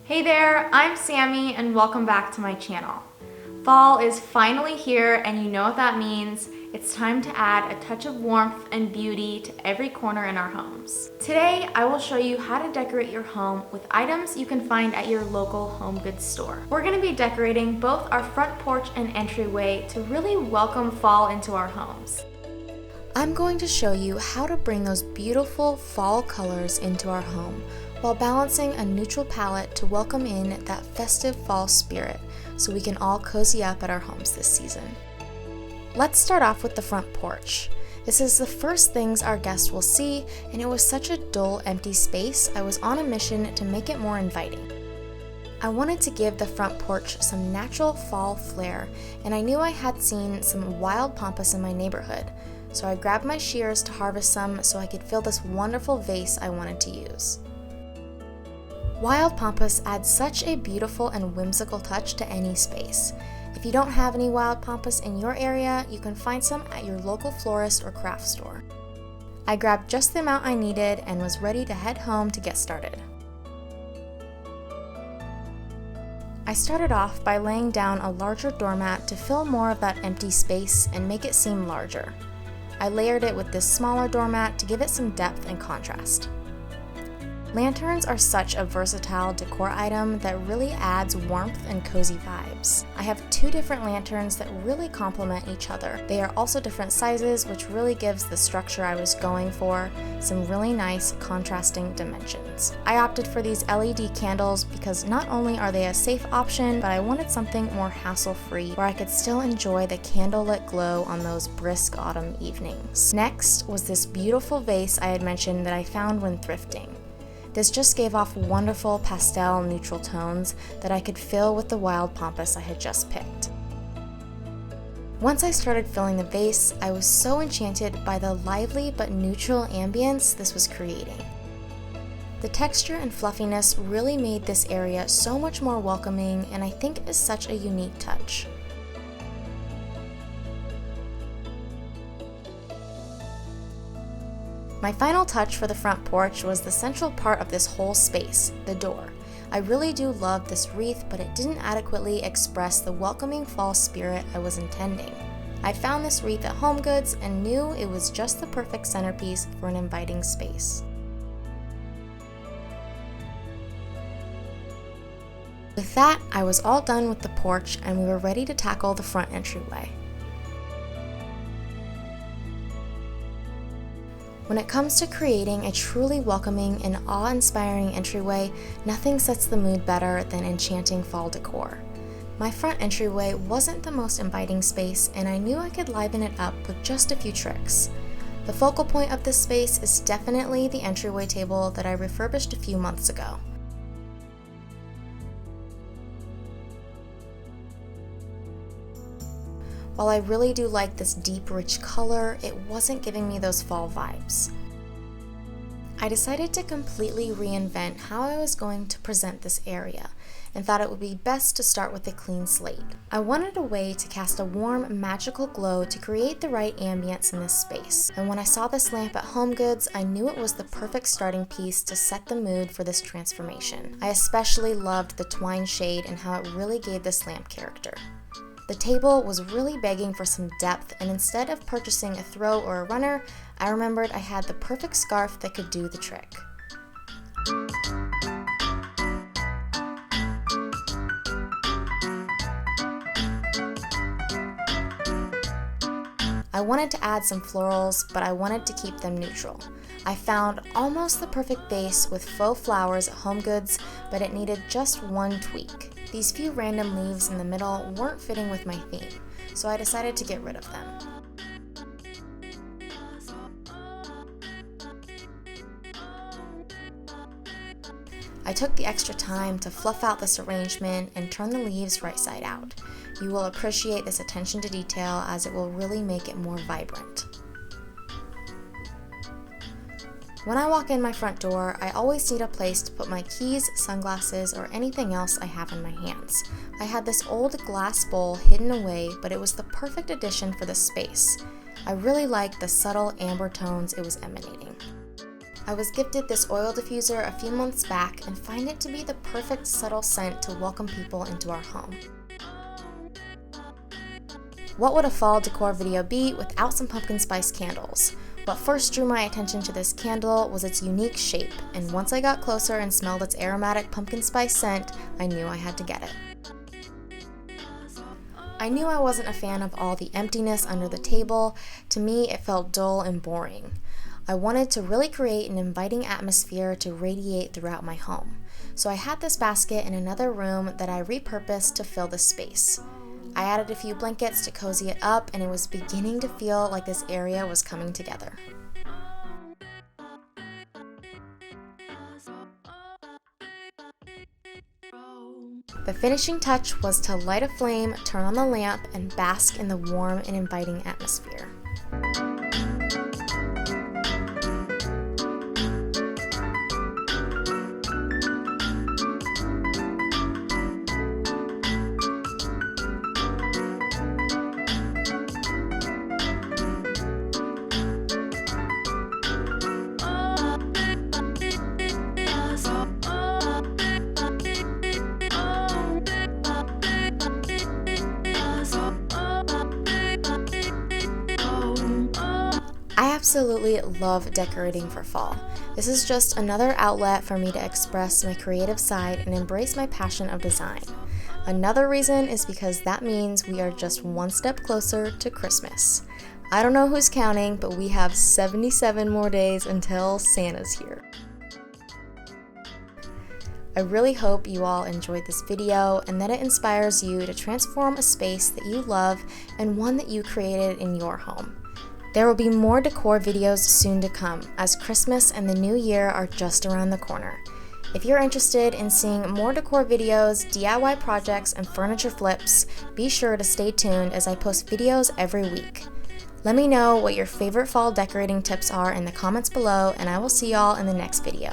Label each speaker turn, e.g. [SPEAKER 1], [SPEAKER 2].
[SPEAKER 1] Hey there, I'm Sammy and welcome back to my channel. Fall is finally here and you know what that means. It's time to add a touch of warmth and beauty to every corner in our homes. Today, I will show you how to decorate your home with items you can find at your local home goods store. We're gonna be decorating both our front porch and entryway to really welcome fall into our homes. I'm going to show you how to bring those beautiful fall colors into our home while balancing a neutral palette to welcome in that festive fall spirit so we can all cozy up at our homes this season. Let's start off with the front porch. This is the first things our guests will see, and it was such a dull, empty space, I was on a mission to make it more inviting. I wanted to give the front porch some natural fall flair, and I knew I had seen some wild pampas in my neighborhood, so I grabbed my shears to harvest some so I could fill this wonderful vase I wanted to use. Wild pampas add such a beautiful and whimsical touch to any space. If you don't have any wild pampas in your area, you can find some at your local florist or craft store. I grabbed just the amount I needed and was ready to head home to get started. I started off by laying down a larger doormat to fill more of that empty space and make it seem larger. I layered it with this smaller doormat to give it some depth and contrast. Lanterns are such a versatile decor item that really adds warmth and cozy vibes. I have two different lanterns that really complement each other. They are also different sizes, which really gives the structure I was going for some really nice contrasting dimensions. I opted for these LED candles because not only are they a safe option, but I wanted something more hassle-free where I could still enjoy the candlelit glow on those brisk autumn evenings. Next was this beautiful vase I had mentioned that I found when thrifting. This just gave off wonderful pastel neutral tones that I could fill with the wild pampas I had just picked. Once I started filling the vase, I was so enchanted by the lively but neutral ambience this was creating. The texture and fluffiness really made this area so much more welcoming, and I think it is such a unique touch. My final touch for the front porch was the central part of this whole space, the door. I really do love this wreath, but it didn't adequately express the welcoming fall spirit I was intending. I found this wreath at HomeGoods and knew it was just the perfect centerpiece for an inviting space. With that, I was all done with the porch and we were ready to tackle the front entryway. When it comes to creating a truly welcoming and awe-inspiring entryway, nothing sets the mood better than enchanting fall decor. My front entryway wasn't the most inviting space, and I knew I could liven it up with just a few tricks. The focal point of this space is definitely the entryway table that I refurbished a few months ago. While I really do like this deep, rich color, it wasn't giving me those fall vibes. I decided to completely reinvent how I was going to present this area and thought it would be best to start with a clean slate. I wanted a way to cast a warm, magical glow to create the right ambience in this space. And when I saw this lamp at HomeGoods, I knew it was the perfect starting piece to set the mood for this transformation. I especially loved the twine shade and how it really gave this lamp character. The table was really begging for some depth, and instead of purchasing a throw or a runner, I remembered I had the perfect scarf that could do the trick. I wanted to add some florals, but I wanted to keep them neutral. I found almost the perfect vase with faux flowers at HomeGoods, but it needed just one tweak. These few random leaves in the middle weren't fitting with my theme, so I decided to get rid of them. I took the extra time to fluff out this arrangement and turn the leaves right side out. You will appreciate this attention to detail as it will really make it more vibrant. When I walk in my front door, I always need a place to put my keys, sunglasses, or anything else I have in my hands. I had this old glass bowl hidden away, but it was the perfect addition for this space. I really liked the subtle amber tones it was emanating. I was gifted this oil diffuser a few months back and find it to be the perfect subtle scent to welcome people into our home. What would a fall decor video be without some pumpkin spice candles? What first drew my attention to this candle was its unique shape, and once I got closer and smelled its aromatic pumpkin spice scent, I knew I had to get it. I knew I wasn't a fan of all the emptiness under the table. To me, it felt dull and boring. I wanted to really create an inviting atmosphere to radiate throughout my home. So I had this basket in another room that I repurposed to fill the space. I added a few blankets to cozy it up, and it was beginning to feel like this area was coming together. The finishing touch was to light a flame, turn on the lamp, and bask in the warm and inviting atmosphere. I absolutely love decorating for fall. This is just another outlet for me to express my creative side and embrace my passion of design. Another reason is because that means we are just one step closer to Christmas. I don't know who's counting, but we have 77 more days until Santa's here. I really hope you all enjoyed this video and that it inspires you to transform a space that you love and one that you created in your home. There will be more decor videos soon to come, as Christmas and the New Year are just around the corner. If you're interested in seeing more decor videos, DIY projects, and furniture flips, be sure to stay tuned as I post videos every week. Let me know what your favorite fall decorating tips are in the comments below, and I will see y'all in the next video.